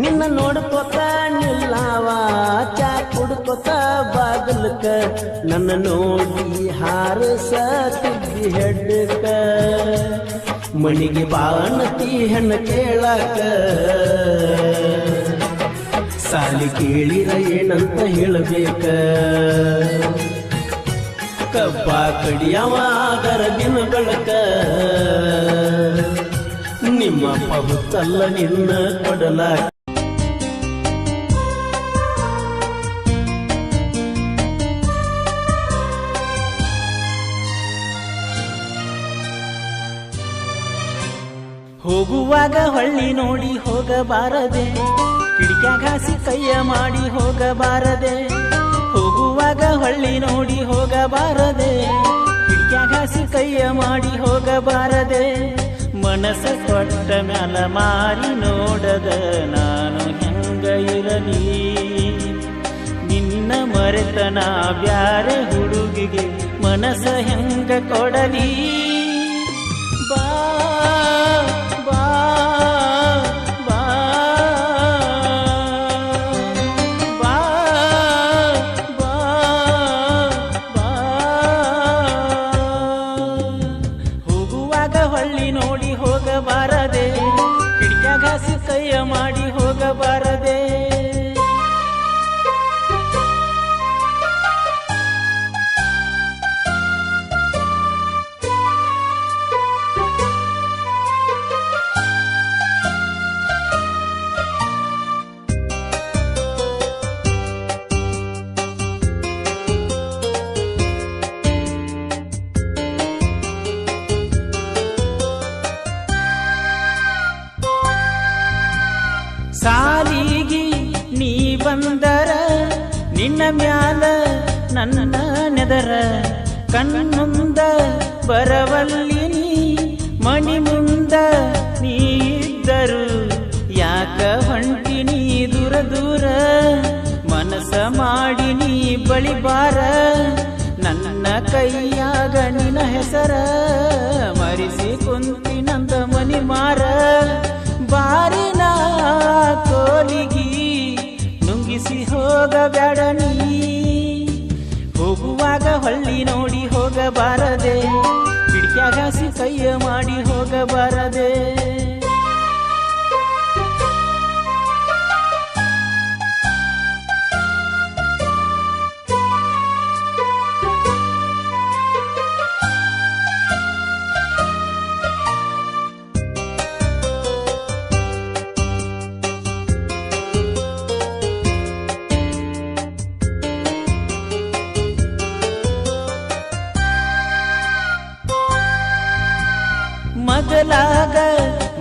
ನಿನ್ನ ನೋಡ್ಕೋತ ನಿಲ್ಲವ ಚಾ ಕುಡ್ಕೋತ ಬಾಗಲ್ಕ ನನ್ನ ನೋಡಿ ಹಾರಸತಿದ್ದಿ ಹೆಡ್ಕ ಮಣಿಗೆ ಬಾಣತಿ ಹೆಣ್ಣ ಕೇಳಾಕ ಸಾಲಿ ಕೇಳಿರ ಏನಂತ ಹೇಳಬೇಕ ಕಬ್ಬ ಕಡಿಯವ ಗರಬಿನ ಬೆಳಕ ನಿಮ್ಮಪ್ಪ ಹುತ್ತಲ್ಲ ನಿನ್ನ ಕೊಡಲಾಕ ಹೋಗುವಾಗ ಹೊಳ್ಳಿ ನೋಡಿ ಹೋಗಬಾರದೆ ಕಿಡಿಕ್ಯಾಗ ಹಾಸಿ ಕೈಯ ಮಾಡಿ ಹೋಗಬಾರದೆ ಹೋಗುವಾಗ ಹೊಳ್ಳಿ ನೋಡಿ ಹೋಗಬಾರದೆ ಕಿಡಿಕ್ಯಾಗ ಹಾಸಿ ಕೈಯ ಮಾಡಿ ಹೋಗಬಾರದೆ ಮನಸ್ಸ ಕೊಟ್ಟ ಮ್ಯಾಲ ಮಾರಿ ನೋಡದ ನಾನು ಹೆಂಗ ಇರಲಿ ನಿನ್ನ ಮರೆತನ ಬ್ಯಾರೆ ಹುಡುಗಿಗೆ ಮನಸ್ಸ ಹೆಂಗ ಕೊಡಲಿ ಬಾ ಬಾ ಬಾ ಬಾ ಬಾ ಬಾ ಹೋಗುವಾಗ ಹೊಳ್ಳಿ ನೋಡಿ ಹೋಗಬಾರದೆ ಕಿಡಿಕ್ಯಾಗ ಹಾಸಿ ಕೈಯ ಮಾಡಿ ಹೋಗಬಾರದೆ ಸಾಲಿಗಿ ನೀ ಬಂದರ ನಿನ್ನ ಮ್ಯಾಲ ನನ್ನ ನೆದರ ಕಣ್ಣುಂದ ಬರವಲ್ಲಿ ನೀ ಮಣಿ ಮುಂದ ನೀ ಇದ್ದರು ಯಾಕ ಹೊಂಟಿ ನೀ ದೂರ ದೂರ ಮನಸ ಮಾಡಿ ನೀ ಬಳಿ ಬಾರ ನನ್ನ ಕೈಯಾಗ ನಿನ್ನ ಹೆಸರ ಮರಿಸಿ ಕುಂತಿ ನಂದ ಮನಿ ಮಾರ ಬಾರಿನ ಕೋಲಿಗಿ ನುಂಗಿಸಿ ಹೋಗಬೇಡ ನೀ ಹೋಗುವಾಗ ಹೊಳ್ಳಿ ನೋಡಿ ಹೋಗಬಾರದೆ ಕಿಡಿಕ್ಯಾಗ ಹಾಸಿ ಕೈಯ ಮಾಡಿ ಹೋಗಬಾರದೆ ಮಗಲಾಗ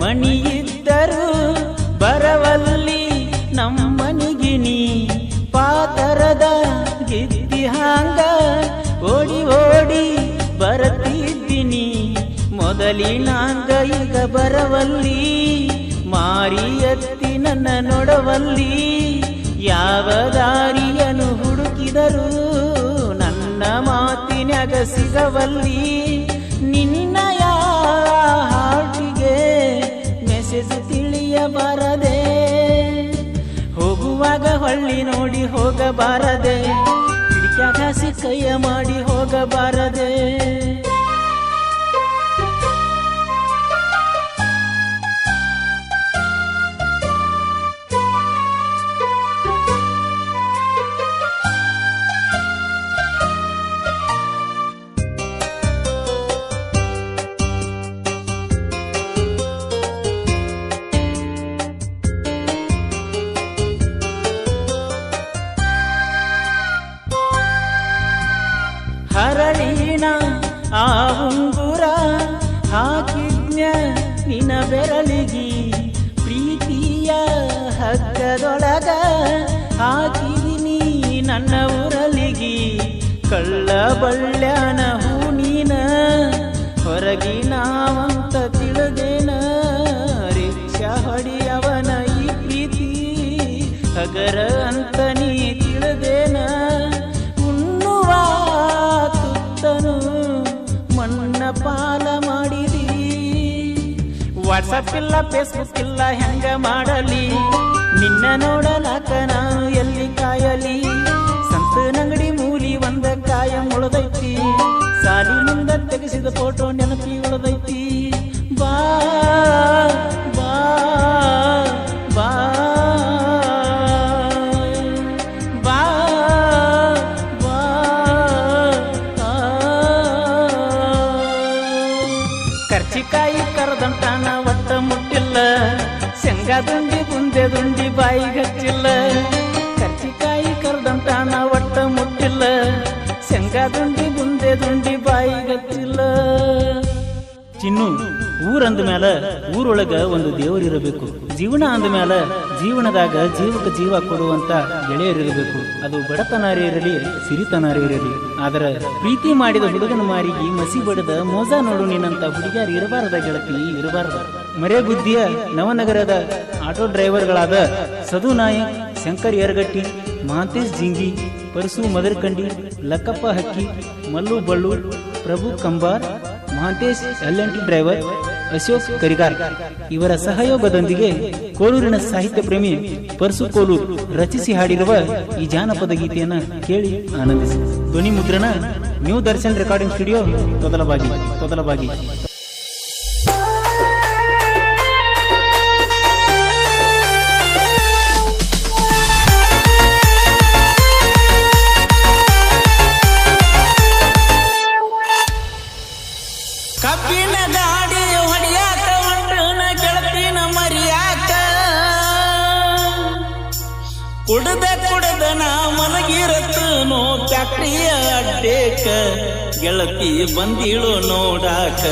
ಮಣಿ ಇದ್ದರು ಬರವಲ್ಲಿ ನಮ್ಮನಿಗಿನಿ ಪಾತರದ ಗಿದ್ದಿ ಹಾಂಗ ಓಡಿ ಓಡಿ ಬರತಿದ್ದೀನಿ ಮೊದಲಿನಾಂಗ ಈಗ ಬರವಲ್ಲಿ ಮಾರಿ ಎತ್ತಿ ನನ್ನ ನೋಡವಲ್ಲಿ ಯಾವ ದಾರಿಯನ್ನು ಹುಡುಕಿದರು ನನ್ನ ಮಾತಿನ್ಯಾಗ ಸಿಗವಲ್ಲಿ ನಿನ್ನಯ ಹಾಟಿಗೆ ಮೆಸೇಜ್ ತಿಳಿಯಬಾರದೆ ಹೋಗುವಾಗ ಹೊಳ್ಳಿ ನೋಡಿ ಹೋಗಬಾರದೆ ಕಿಡಿಕ್ಯಾಗ ಹಾಸಿ ಕೈಯ ಮಾಡಿ ಹೋಗಬಾರದೆ ಹರಳಿನ ಆ ಉಂಗುರ ಹಾಕಿದ್ನ್ಯ ನಿನ ಬೆರಳಿಗಿ ಪ್ರೀತಿಯ ಹಗ್ಗದೊಳಗ ಹಾಕಿದಿನಿ ನನ್ನ ಉರಲಿಗಿ ಕಳ್ಳ ಬಳ್ಳ್ಯಾನ ಹೂ ನೀನ ಹೊರಗಿನಾವಂತ ತಿಳಿದೇನ ರಿಕ್ಷಾ ಹೊಡಿಯವನ ಈ ಪ್ರೀತಿ ಹಗರ ಅಂತ ನೀ ತಿಳಿದೇನ ಉಣ್ಣುವ ತುತ್ತನು ಮಣ್ಣ ಪಾಲ ಮಾಡಿದಿ ವಾಟ್ಸಪ್ ಇಲ್ಲ ಫೇಸ್ಬುಕ್ ಇಲ್ಲ ಹೆಂಗ ಮಾಡಲಿ ನಿನ್ನ ಮುಂದೆ ದುಂಡಿ ಬಾಯಿಗೆ ಹಚ್ಚಿಲ್ಲ ಕರ್ಚಿಕಾಯಿ ಕರ್ದಂಟಾಣ ಒಟ್ಟ ಮುಟ್ಟಿಲ್ಲ ಶೇಂಗಾ ದುಂಡಿ ಮುಂದೆ ದುಂಡಿ ಬಾಯಿಗೆ ಹಚ್ಚಿಲ್ಲ ಚಿನ್ನು ಊರಂದ ಮ್ಯಾಲ ಊರೊಳಗ ಒಂದು ದೇವರಿರಬೇಕು ಜೀವನ ಅಂದ ಮ್ಯಾಲ ಜೀವನದಾಗ ಜೀವಕ್ಕೆ ಜೀವ ಕೊಡುವಂತ ಗೆಳೆಯರಿರಬೇಕು ಅದು ಬಡತನಾರೇ ಇರಲಿ ಸಿರಿತನಾರೇ ಇರಲಿ ಆದ್ರೆ ಪ್ರೀತಿ ಮಾಡಿದ ಹುಡುಗನ ಮಾರಿಗೆ ಮಸಿ ಬಡದ ಮೋಜ ನೋಡು ನೀನಂತ ಹುಡುಗಿಯರು ಇರಬಾರದ ಗೆಳತಿ ಇರಬಾರದು ಮರೆ ಬುದ್ಧಿಯ ನವನಗರದ ಆಟೋ ಡ್ರೈವರ್ಗಳಾದ ಸದು ನಾಯಕ್ ಶಂಕರ್ ಯರಗಟ್ಟಿ ಮಹಾಂತೇಶ್ ಜಿಂಗಿ ಪರಸು ಮದರ್ಕಂಡಿ ಲಕ್ಕಪ್ಪ ಹಕ್ಕಿ ಮಲ್ಲು ಬಳ್ಳು ಪ್ರಭು ಕಂಬಾರ್ ಮಹಾಂತೇಶ್ LNT ಡ್ರೈವರ್ ಅಶೋಕ್ ಕರಿಗಾರ್ ಇವರ ಸಹಯೋಗದೊಂದಿಗೆ ಕೋಲೂರಿನ ಸಾಹಿತ್ಯ ಪ್ರೇಮಿ ಪರಸು ಕೋಲೂರ್ ರಚಿಸಿ ಹಾಡಿರುವ ಈ ಜಾನಪದ ಗೀತೆಯನ್ನ ಕೇಳಿ ಆನಂದಿಸಿ ಧ್ವನಿ ಮುದ್ರಣ new Darshan recording studio Todalbagi ಕಬ್ಬಿನ ಗಾಡಿ ಹೊಡಿಯಾಕ ಹೊಂಟನ ಗೆಳತಿನ ಮರಿಯಾಕ ಕುಡ್ದ ನಾ ಮಲಗಿರತನೋ ಫ್ಯಾಕ್ಟ್ರಿಯ ಅಡ್ಡೇಕ ಗೆಳತಿ ಬಂದಿಳು ನೋಡಾಕ